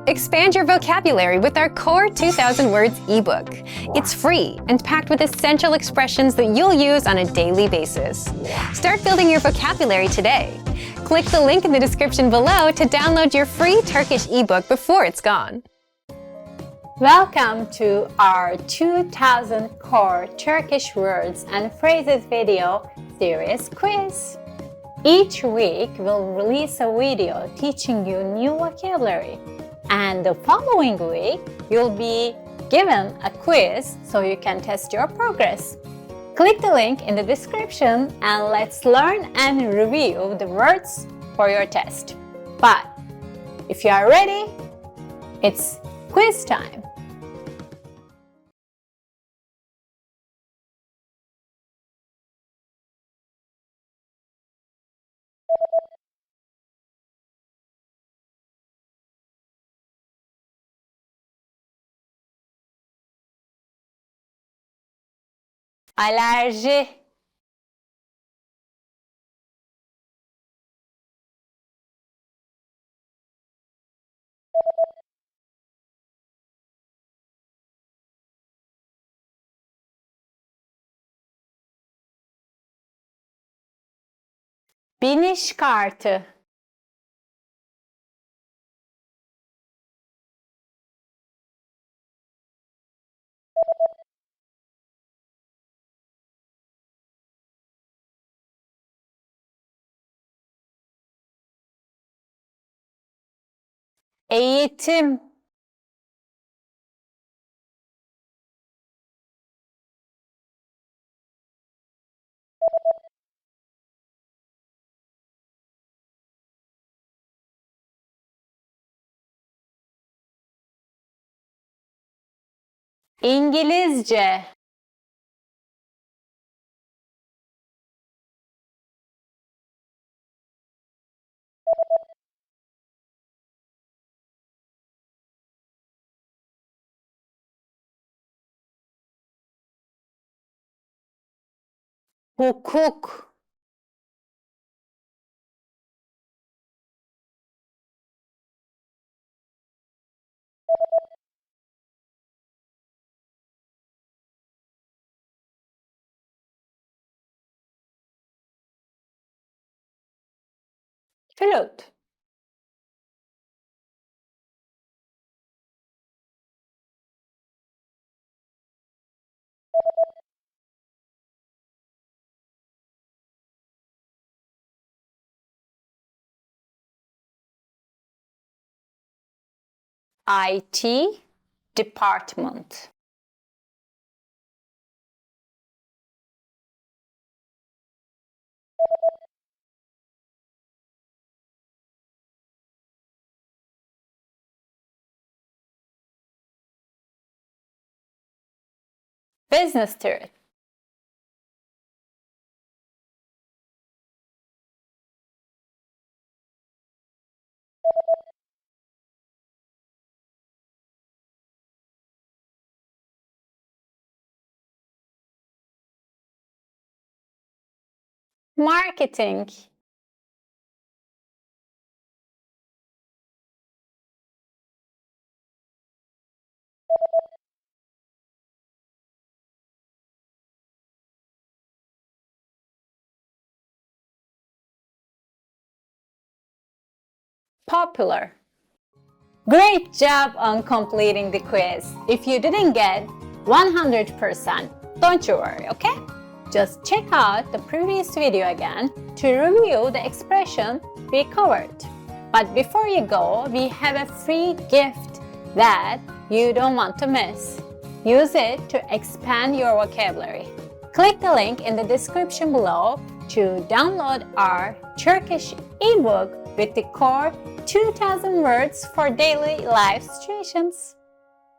Expand your vocabulary with our Core 2000 Words ebook. It's free and packed with essential expressions that you'll use on a daily basis. Start building your vocabulary today. Click the link in the description below to download your free Turkish ebook before it's gone. Welcome to our 2000 Core Turkish Words and Phrases video series quiz. Each week, we'll release a video teaching you new vocabulary. And the following week, you'll be given a quiz so you can test your progress. Click the link in the description and let's learn and review the words for your test. But if you are ready, it's quiz time. Alerji, biniş kartı, eğitim, İngilizce, hukuk, flüt, IT department, business trip, marketing, popular. Great job on completing the quiz. If you didn't get 100%, don't you worry, okay? Just check out the previous video again to review the expression we covered. But before you go, we have a free gift that you don't want to miss. Use it to expand your vocabulary. Click the link in the description below to download our Turkish ebook with the core 2000 words for daily life situations.